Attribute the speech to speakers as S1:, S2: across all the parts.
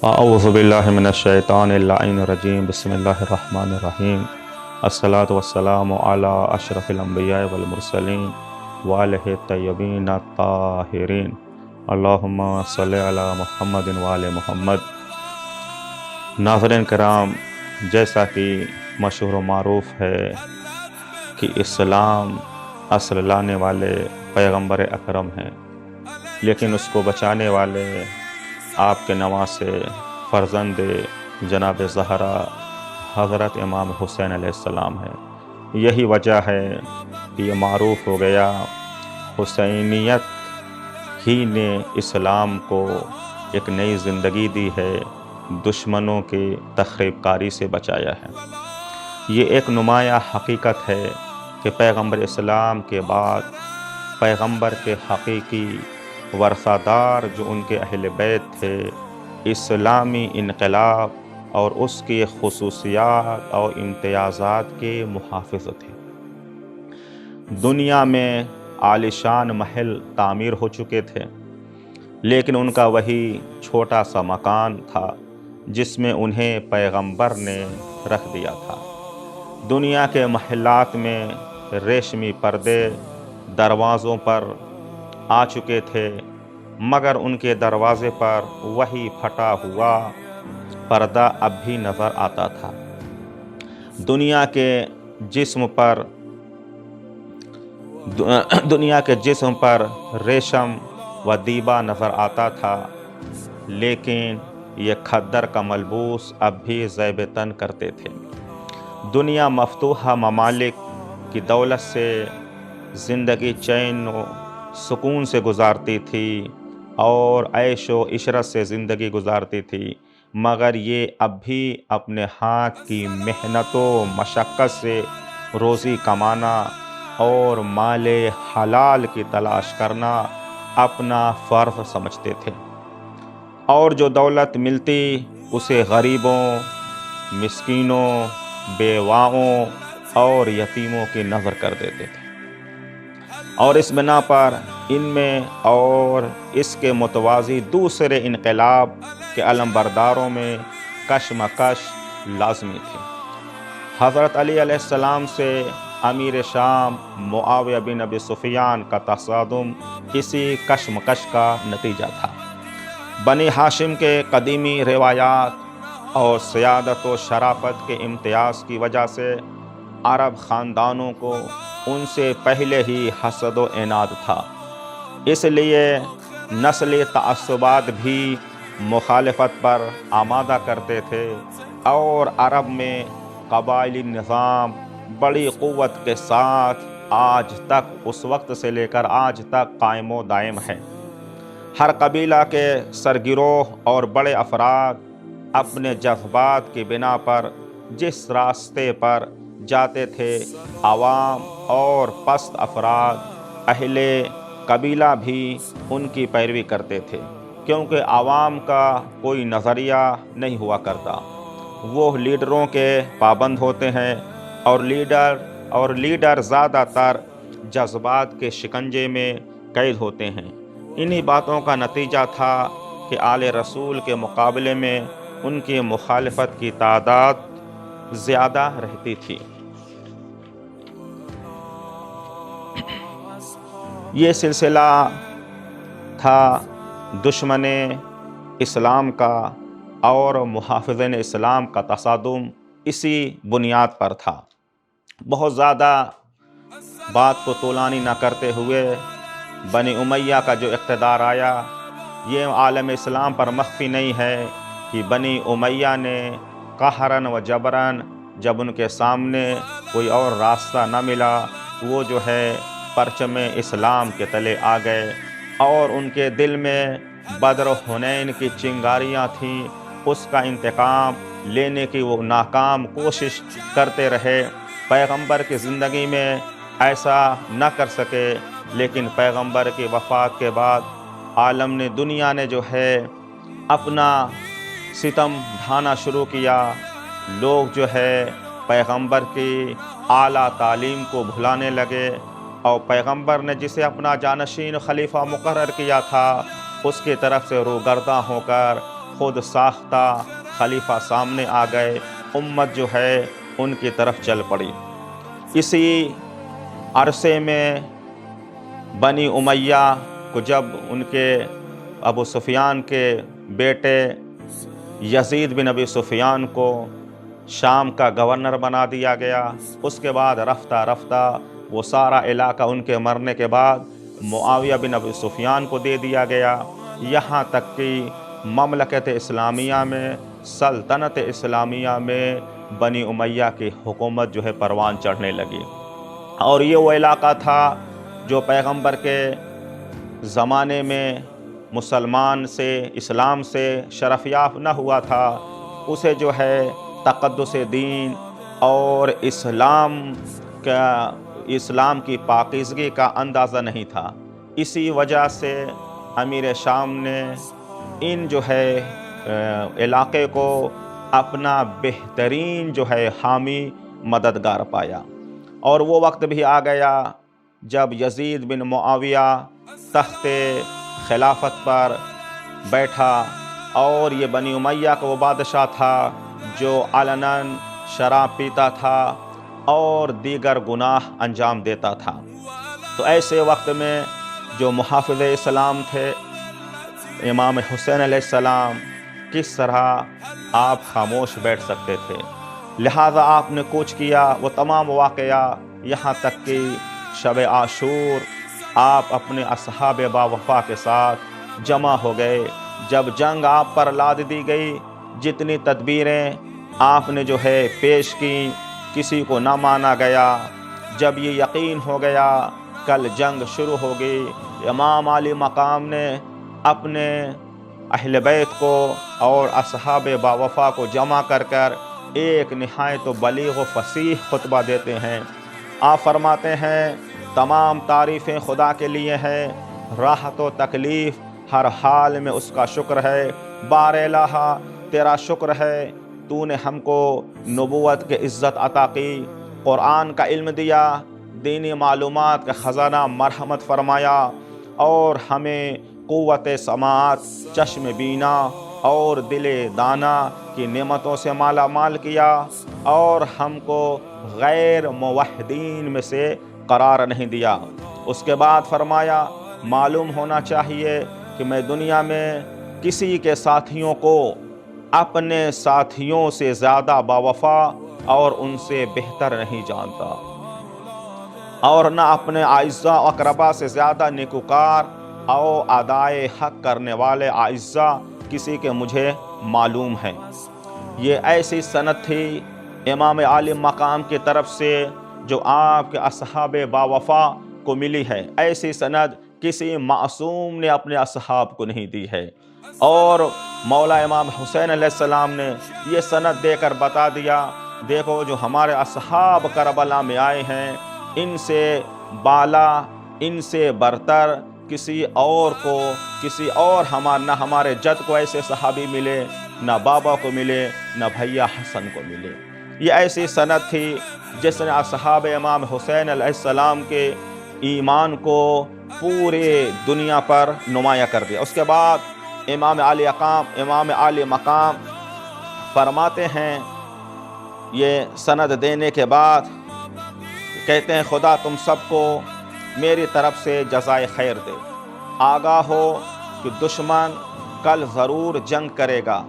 S1: اعوذ باللہ من الشیطان اللعین الرجیم بسم اللہ الرحمن الرحیم الصلاۃ والسلام علی اشرف الانبیاء والمرسلین وآلہ الطیبین الطاہرین اللہم صلی علی محمد وآل محمد۔ ناظرین کرام، جیسا کہ مشہور و معروف ہے کہ اسلام اصل لانے والے پیغمبر اکرم ہیں، لیکن اس کو بچانے والے آپ کے نواسے فرزند جناب زہرا حضرت امام حسین علیہ السلام ہے۔ یہی وجہ ہے کہ یہ معروف ہو گیا، حسینیت ہی نے اسلام کو ایک نئی زندگی دی ہے، دشمنوں کی تخریب کاری سے بچایا ہے۔ یہ ایک نمایاں حقیقت ہے کہ پیغمبر اسلام کے بعد پیغمبر کے حقیقی ورثہ دار جو ان کے اہل بیت تھے، اسلامی انقلاب اور اس کی خصوصیات اور امتیازات کے محافظ تھے۔ دنیا میں عالیشان محل تعمیر ہو چکے تھے، لیکن ان کا وہی چھوٹا سا مکان تھا جس میں انہیں پیغمبر نے رکھ دیا تھا۔ دنیا کے محلات میں ریشمی پردے دروازوں پر آ چکے تھے، مگر ان کے دروازے پر وہی پھٹا ہوا پردہ اب بھی نظر آتا تھا۔ دنیا کے جسم پر ریشم و دیبا نظر آتا تھا، لیکن یہ کھدر کا ملبوس اب بھی زیب تن کرتے تھے۔ دنیا مفتوحہ ممالک کی دولت سے زندگی چین و سکون سے گزارتی تھی اور عیش و عشرت سے زندگی گزارتی تھی، مگر یہ اب بھی اپنے ہاتھ کی محنت و مشقت سے روزی کمانا اور مال حلال کی تلاش کرنا اپنا فرض سمجھتے تھے، اور جو دولت ملتی اسے غریبوں، مسکینوں، بیواؤں اور یتیموں کی نذر کر دیتے تھے، اور اس بنا پر ان میں اور اس کے متوازی دوسرے انقلاب کے علمبرداروں میں کشمکش لازمی تھی۔ حضرت علی علیہ السلام سے امیر شام معاویہ بن ابی سفیان کا تصادم اسی کشمکش کا نتیجہ تھا۔ بنی ہاشم کے قدیمی روایات اور سیادت و شرافت کے امتیاز کی وجہ سے عرب خاندانوں کو ان سے پہلے ہی حسد و عناد تھا، اس لیے نسلی تعصبات بھی مخالفت پر آمادہ کرتے تھے، اور عرب میں قبائلی نظام بڑی قوت کے ساتھ آج تک، اس وقت سے لے کر آج تک قائم و دائم ہے۔ ہر قبیلہ کے سرگروہ اور بڑے افراد اپنے جذبات کی بنا پر جس راستے پر جاتے تھے، عوام اور پست افراد اہل قبیلہ بھی ان کی پیروی کرتے تھے، کیونکہ عوام کا کوئی نظریہ نہیں ہوا کرتا، وہ لیڈروں کے پابند ہوتے ہیں، اور لیڈر زیادہ تر جذبات کے شکنجے میں قید ہوتے ہیں۔ انہی باتوں کا نتیجہ تھا کہ آل رسول کے مقابلے میں ان کی مخالفت کی تعداد زیادہ رہتی تھی۔ یہ سلسلہ تھا دشمن اسلام کا اور محافظین اسلام کا تصادم، اسی بنیاد پر تھا۔ بہت زیادہ بات کو طولانی نہ کرتے ہوئے، بنی امیہ کا جو اقتدار آیا، یہ عالم اسلام پر مخفی نہیں ہے کہ بنی امیہ نے قہراً و جبراً، جب ان کے سامنے کوئی اور راستہ نہ ملا، وہ جو ہے پرچم اسلام کے تلے آ گئے، اور ان کے دل میں بدر و حنین کی چنگاریاں تھیں، اس کا انتقام لینے کی وہ ناکام کوشش کرتے رہے۔ پیغمبر کی زندگی میں ایسا نہ کر سکے، لیکن پیغمبر کی وفات کے بعد عالم نے، دنیا نے جو ہے اپنا ستم ڈھانا شروع کیا۔ لوگ جو ہے پیغمبر کی اعلیٰ تعلیم کو بھلانے لگے، اور پیغمبر نے جسے اپنا جانشین خلیفہ مقرر کیا تھا، اس کی طرف سے روگرداں ہو کر خود ساختہ خلیفہ سامنے آ گئے، امت جو ہے ان کی طرف چل پڑی۔ اسی عرصے میں بنی امیہ کو جب ان کے ابو سفیان کے بیٹے یزید بن ابی سفیان کو شام کا گورنر بنا دیا گیا، اس کے بعد رفتہ رفتہ وہ سارا علاقہ ان کے مرنے کے بعد معاویہ بن ابی سفیان کو دے دیا گیا، یہاں تک کہ مملکت اسلامیہ میں، سلطنت اسلامیہ میں بنی امیہ کی حکومت جو ہے پروان چڑھنے لگی۔ اور یہ وہ علاقہ تھا جو پیغمبر کے زمانے میں مسلمان سے، اسلام سے شرف یافتہ نہ ہوا تھا، اسے جو ہے تقدس دین اور اسلام کی پاکیزگی کا اندازہ نہیں تھا۔ اسی وجہ سے امیر شام نے ان جو ہے علاقے کو اپنا بہترین جو ہے حامی مددگار پایا۔ اور وہ وقت بھی آ گیا جب یزید بن معاویہ تخت خلافت پر بیٹھا، اور یہ بنی امیہ کا وہ بادشاہ تھا جو علناً شراب پیتا تھا اور دیگر گناہ انجام دیتا تھا۔ تو ایسے وقت میں جو محافظ اسلام تھے امام حسین علیہ السلام، کس طرح آپ خاموش بیٹھ سکتے تھے؟ لہٰذا آپ نے کوچ کیا وہ تمام واقعہ، یہاں تک کہ شب عاشور آپ اپنے اصحاب باوفا کے ساتھ جمع ہو گئے۔ جب جنگ آپ پر لاد دی گئی، جتنی تدبیریں آپ نے جو ہے پیش کی، کسی کو نہ مانا گیا۔ جب یہ یقین ہو گیا کل جنگ شروع ہوگی، امام علی مقام نے اپنے اہل بیت کو اور اصحاب باوفا کو جمع کر ایک نہایت بلیغ و فصیح خطبہ دیتے ہیں۔ آپ فرماتے ہیں تمام تعریفیں خدا کے لیے ہیں، راحت و تکلیف ہر حال میں اس کا شکر ہے۔ بار الہ تیرا شکر ہے، تو نے ہم کو نبوت کے عزت عطا کی، قرآن کا علم دیا، دینی معلومات کا خزانہ مرحمت فرمایا، اور ہمیں قوت سماعت، چشم بینا اور دل دانا کی نعمتوں سے مالا مال کیا، اور ہم کو غیر موحدین میں سے قرار نہیں دیا۔ اس کے بعد فرمایا معلوم ہونا چاہیے کہ میں دنیا میں کسی کے ساتھیوں کو اپنے ساتھیوں سے زیادہ باوفا اور ان سے بہتر نہیں جانتا، اور نہ اپنے اعزاء و اقربا سے زیادہ نیکوکار اور ادائے حق کرنے والے اعزاء کسی کے مجھے معلوم ہیں۔ یہ ایسی سند تھی امام عالی مقام کی طرف سے جو آپ کے اصحاب باوفا کو ملی ہے۔ ایسی سند کسی معصوم نے اپنے اصحاب کو نہیں دی ہے، اور مولا امام حسین علیہ السلام نے یہ سند دے کر بتا دیا، دیکھو جو ہمارے اصحاب کربلا میں آئے ہیں، ان سے بالا، ان سے برتر کسی اور کو، کسی اور نہ ہمارے جد کو ایسے صحابی ملے، نہ بابا کو ملے، نہ بھیا حسن کو ملے۔ یہ ایسی سند تھی جس نے اصحاب امام حسین علیہ السلام کے ایمان کو پورے دنیا پر نمایاں کر دیا۔ اس کے بعد امام علی مقام فرماتے ہیں، یہ سند دینے کے بعد کہتے ہیں خدا تم سب کو میری طرف سے جزائے خیر دے، آگاہ ہو کہ دشمن کل ضرور جنگ کرے گا،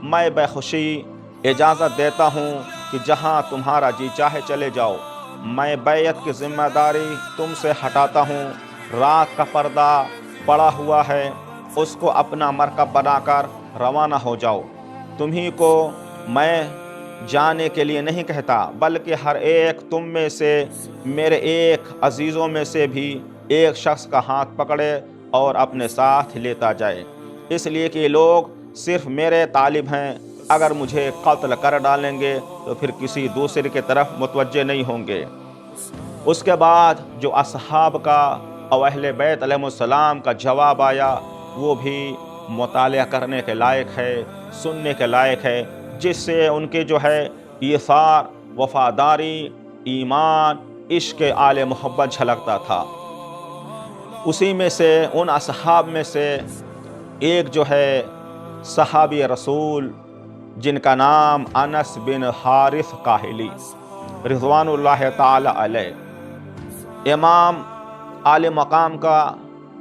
S1: میں بے خوشی اجازت دیتا ہوں کہ جہاں تمہارا جی چاہے چلے جاؤ، میں بیعت کی ذمہ داری تم سے ہٹاتا ہوں، رات کا پردہ پڑا ہوا ہے، اس کو اپنا مرکب بنا کر روانہ ہو جاؤ، تمہیں کو میں جانے کے لیے نہیں کہتا، بلکہ ہر ایک تم میں سے میرے ایک عزیزوں میں سے بھی ایک شخص کا ہاتھ پکڑے اور اپنے ساتھ لیتا جائے، اس لیے کہ یہ لوگ صرف میرے طالب ہیں، اگر مجھے قتل کر ڈالیں گے تو پھر کسی دوسرے کی طرف متوجہ نہیں ہوں گے۔ اس کے بعد جو اصحاب کا اور اہل بیت علیہ السلام کا جواب آیا، وہ بھی مطالعہ کرنے کے لائق ہے، سننے کے لائق ہے، جس سے ان کے جو ہے ایثار، وفاداری، ایمان، عشق آل محبت جھلکتا تھا۔ اسی میں سے ان اصحاب میں سے ایک جو ہے صحابی رسول جن کا نام انس بن حارث کاہلی رضوان اللہ تعالی علیہ، امام عالی مقام کا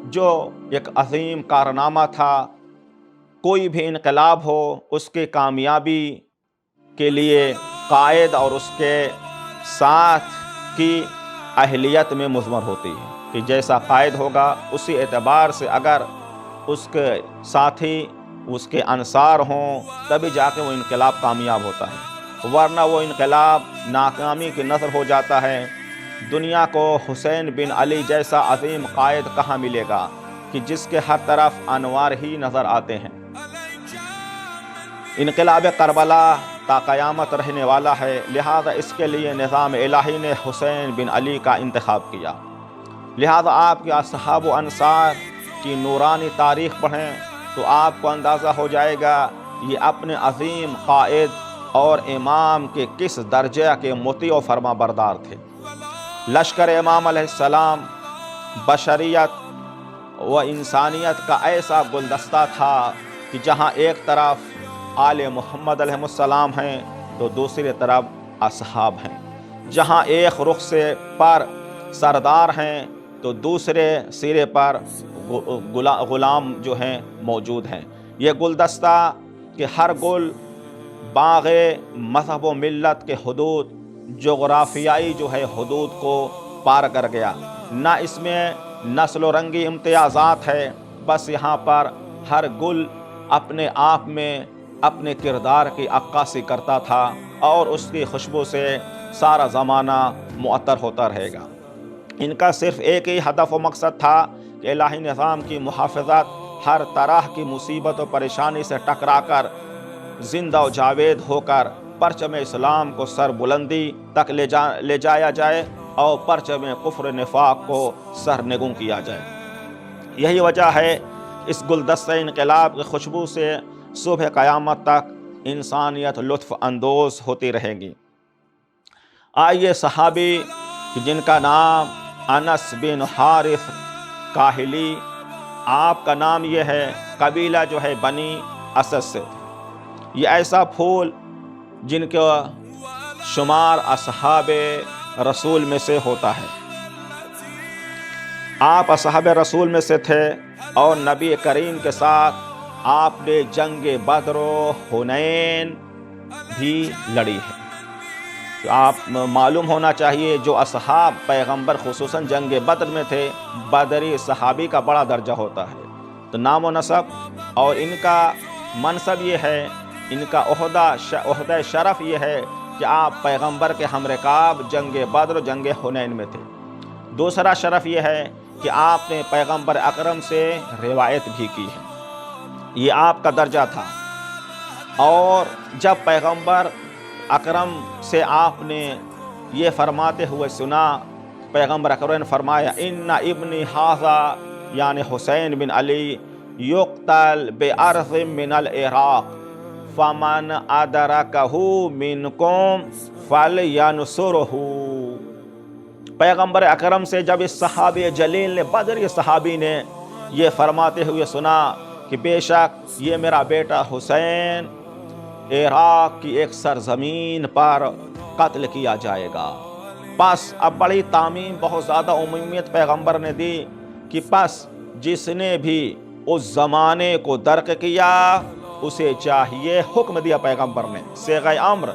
S1: جو ایک عظیم کارنامہ تھا، کوئی بھی انقلاب ہو اس کی کامیابی کے لیے قائد اور اس کے ساتھ کی اہلیت میں مضمر ہوتی ہے کہ جیسا قائد ہوگا اسی اعتبار سے اگر اس کے ساتھی اس کے انصار ہوں تبھی جا کے وہ انقلاب کامیاب ہوتا ہے، ورنہ وہ انقلاب ناکامی کی نظر ہو جاتا ہے۔ دنیا کو حسین بن علی جیسا عظیم قائد کہاں ملے گا کہ جس کے ہر طرف انوار ہی نظر آتے ہیں۔ انقلاب کربلا تا قیامت رہنے والا ہے، لہذا اس کے لیے نظام الہی نے حسین بن علی کا انتخاب کیا۔ لہذا آپ کے اصحاب و انصار کی نورانی تاریخ پڑھیں تو آپ کو اندازہ ہو جائے گا یہ اپنے عظیم قائد اور امام کے کس درجے کے مطیع و فرما بردار تھے۔ لشکر امام علیہ السلام بشریت و انسانیت کا ایسا گلدستہ تھا کہ جہاں ایک طرف آل محمد علیہ السلام ہیں تو دوسری طرف اصحاب ہیں، جہاں ایک رخ سے پر سردار ہیں تو دوسرے سرے پر غلام جو ہیں موجود ہیں۔ یہ گلدستہ کہ ہر گل باغ مذہب و ملت کے حدود جغرافیائی جو ہے حدود کو پار کر گیا، نہ اس میں نسل و رنگی امتیازات ہے، بس یہاں پر ہر گل اپنے آپ میں اپنے کردار کی عکاسی کرتا تھا اور اس کی خوشبو سے سارا زمانہ معطر ہوتا رہے گا۔ ان کا صرف ایک ہی ہدف و مقصد تھا کہ الہی نظام کی محافظت، ہر طرح کی مصیبت و پریشانی سے ٹکرا کر زندہ و جاوید ہو کر پرچم اسلام کو سر بلندی تک لے جایا جائے اور پرچم کفر نفاق کو سر نگوں کیا جائے۔ یہی وجہ ہے اس گلدستہ انقلاب کی خوشبو سے صبح قیامت تک انسانیت لطف اندوز ہوتی رہے گی۔ آئیے صحابی جن کا نام انس بن حارث کاہلی، آپ کا نام یہ ہے، قبیلہ جو ہے بنی اسد سے، یہ ایسا پھول جن کا شمار اصحاب رسول میں سے ہوتا ہے۔ آپ اصحاب رسول میں سے تھے اور نبی کریم کے ساتھ آپ نے جنگ بدر و حنین بھی لڑی ہے۔ تو آپ معلوم ہونا چاہیے جو اصحاب پیغمبر خصوصاً جنگ بدر میں تھے، بدری صحابی کا بڑا درجہ ہوتا ہے۔ تو نام و نسب اور ان کا منصب یہ ہے، ان کا عہدہ شرف یہ ہے کہ آپ پیغمبر کے ہم رکاب جنگ بدر و جنگ حنین میں تھے۔ دوسرا شرف یہ ہے کہ آپ نے پیغمبر اکرم سے روایت بھی کی ہے، یہ آپ کا درجہ تھا۔ اور جب پیغمبر اکرم سے آپ نے یہ فرماتے ہوئے سنا، پیغمبر اکرم نے فرمایا ان ابنی ھذا یعنی حسین بن علی یقتل بارض من العراق فمن ادرکہ منکم فلینصرہ۔ پیغمبر اکرم سے جب اس صحابی جلیل نے، بدری صحابی نے یہ فرماتے ہوئے سنا کہ بے شک یہ میرا بیٹا حسین عراق کی ایک سرزمین پر قتل کیا جائے گا، پس اب بڑی تعمیم، بہت زیادہ عمومیت پیغمبر نے دی کہ پس جس نے بھی اس زمانے کو درک کیا اسے چاہیے، حکم دیا پیغمبر نے صیغہ امر،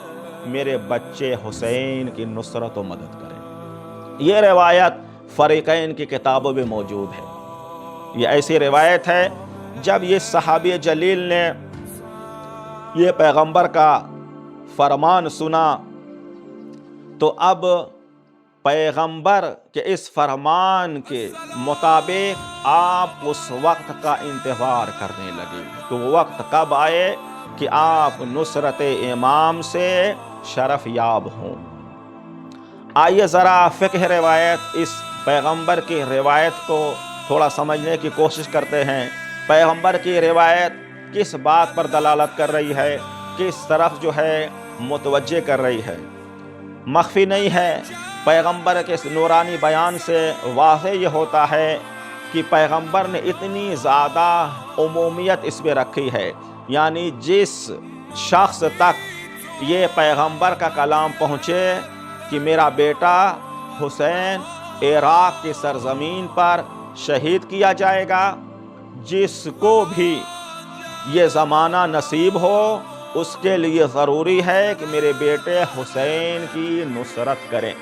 S1: میرے بچے حسین کی نصرت و مدد کریں۔ یہ روایت فریقین کی کتابوں میں موجود ہے۔ یہ ایسی روایت ہے جب یہ صحابی جلیل نے یہ پیغمبر کا فرمان سنا تو اب پیغمبر کے اس فرمان کے مطابق آپ اس وقت کا انتظار کرنے لگے کہ وہ وقت کب آئے کہ آپ نصرت امام سے شرف یاب ہوں۔ آئیے ذرا فقہ روایت، اس پیغمبر کی روایت کو تھوڑا سمجھنے کی کوشش کرتے ہیں۔ پیغمبر کی روایت کس بات پر دلالت کر رہی ہے، کس طرف جو ہے متوجہ کر رہی ہے؟ مخفی نہیں ہے، پیغمبر کے اس نورانی بیان سے واضح یہ ہوتا ہے کہ پیغمبر نے اتنی زیادہ عمومیت اس میں رکھی ہے یعنی جس شخص تک یہ پیغمبر کا کلام پہنچے کہ میرا بیٹا حسین عراق کی سرزمین پر شہید کیا جائے گا، جس کو بھی یہ زمانہ نصیب ہو اس کے لیے ضروری ہے کہ میرے بیٹے حسین کی نصرت کریں۔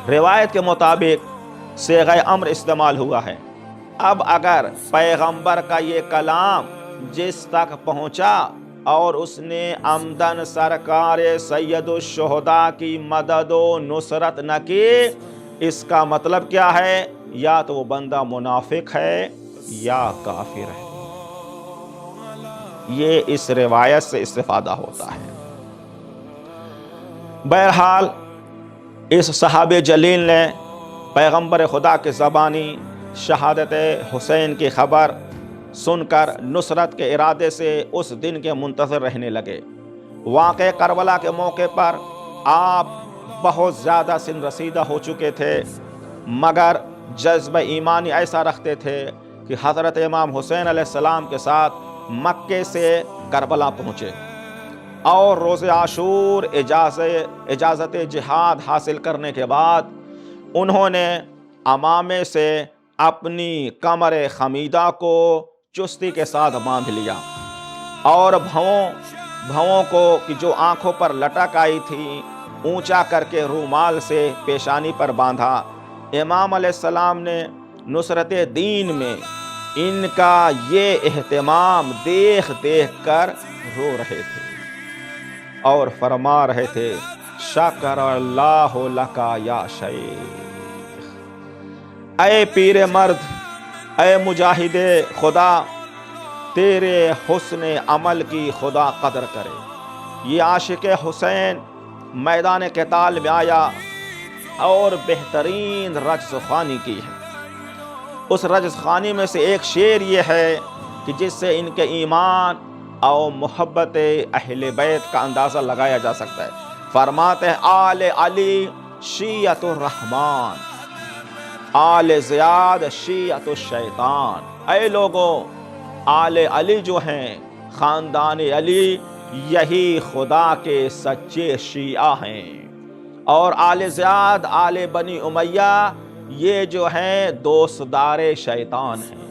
S1: روایت کے مطابق صیغہ امر استعمال ہوا ہے۔ اب اگر پیغمبر کا یہ کلام جس تک پہنچا اور اس نے عمدن سرکار سید الشہداء کی مدد و نصرت نہ کی، اس کا مطلب کیا ہے؟ یا تو وہ بندہ منافق ہے یا کافر ہے۔ یہ اس روایت سے استفادہ ہوتا ہے۔ بہرحال اس صحابی جلیل نے پیغمبر خدا کے زبانی شہادت حسین کی خبر سن کر نصرت کے ارادے سے اس دن کے منتظر رہنے لگے۔ واقع کربلا کے موقع پر آپ بہت زیادہ سن رسیدہ ہو چکے تھے، مگر جذبہ ایمانی ایسا رکھتے تھے کہ حضرت امام حسین علیہ السلام کے ساتھ مکے سے کربلا پہنچے اور روز عاشور اجازت جہاد حاصل کرنے کے بعد انہوں نے امامے سے اپنی کمر خمیدہ کو چستی کے ساتھ باندھ لیا اور بھووں کو کہ جو آنکھوں پر لٹک آئی تھی اونچا کر کے رومال سے پیشانی پر باندھا۔ امام علیہ السلام نے نصرت دین میں ان کا یہ اہتمام دیکھ کر رو رہے تھے اور فرما رہے تھے شکر اللہ لکا یا شیخ۔ اے پیر مرد، اے مجاہد خدا، تیرے حسن عمل کی خدا قدر کرے۔ یہ عاشق حسین میدان قتال میں آیا اور بہترین رجز خوانی کی ہے۔ اس رجز خوانی میں سے ایک شعر یہ ہے کہ جس سے ان کے ایمان اور محبت اہل بیت کا اندازہ لگایا جا سکتا ہے۔ فرماتے ہیں آل علی شیعت الرحمن، آل زیاد شیعت الشیطان۔ اے لوگوں، آل علی جو ہیں، خاندان علی، یہی خدا کے سچے شیعہ ہیں، اور آل زیاد، آل بنی امیہ، یہ جو ہیں دوستدار شیطان ہیں۔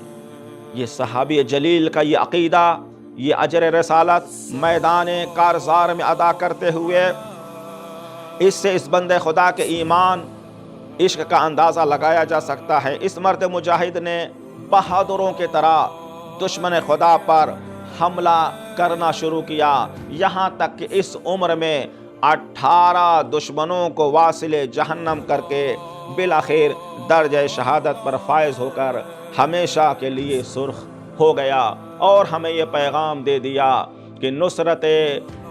S1: یہ صحابی جلیل کا یہ عقیدہ، یہ اجر رسالت میدان کارزار میں ادا کرتے ہوئے اس سے اس بندے خدا کے ایمان عشق کا اندازہ لگایا جا سکتا ہے۔ اس مرد مجاہد نے بہادروں کی طرح دشمن خدا پر حملہ کرنا شروع کیا، یہاں تک کہ اس عمر میں 18 دشمنوں کو واصل جہنم کر کے بالآخر درجہ شہادت پر فائز ہو کر ہمیشہ کے لیے سرخ ہو گیا، اور ہمیں یہ پیغام دے دیا کہ نصرت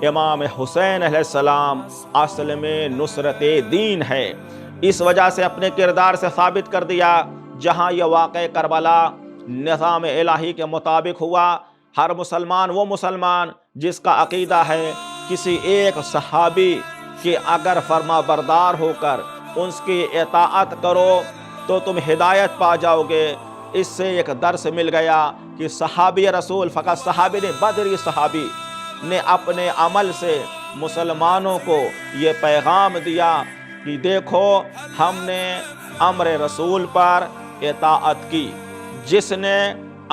S1: امام حسین علیہ السلام اصل میں نصرت دین ہے۔ اس وجہ سے اپنے کردار سے ثابت کر دیا، جہاں یہ واقع کربلا نظام الہی کے مطابق ہوا، ہر مسلمان وہ مسلمان جس کا عقیدہ ہے کسی ایک صحابی کہ اگر فرما بردار ہو کر اس کی اطاعت کرو تو تم ہدایت پا جاؤ گے۔ اس سے ایک درس مل گیا کہ صحابی رسول، فقط صحابی نے، بدری صحابی نے اپنے عمل سے مسلمانوں کو یہ پیغام دیا کہ دیکھو ہم نے امر رسول پر اطاعت کی، جس نے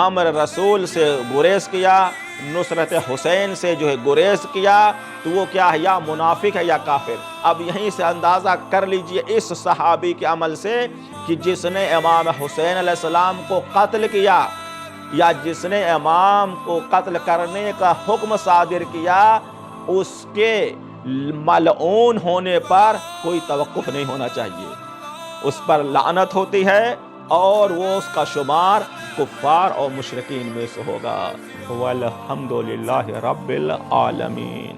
S1: امر رسول سے گریز کیا، نصرت حسین سے جو ہے گریز کیا، تو وہ کیا ہے؟ یا منافق ہے یا کافر۔ اب یہیں سے اندازہ کر لیجئے اس صحابی کے عمل سے کہ جس نے امام حسین علیہ السلام کو قتل کیا، یا جس نے امام کو قتل کرنے کا حکم صادر کیا، اس کے ملعون ہونے پر کوئی توقف نہیں ہونا چاہیے، اس پر لعنت ہوتی ہے اور وہ اس کا شمار کفار اور مشرکین میں سے ہوگا۔ والحمدللہ رب العالمین۔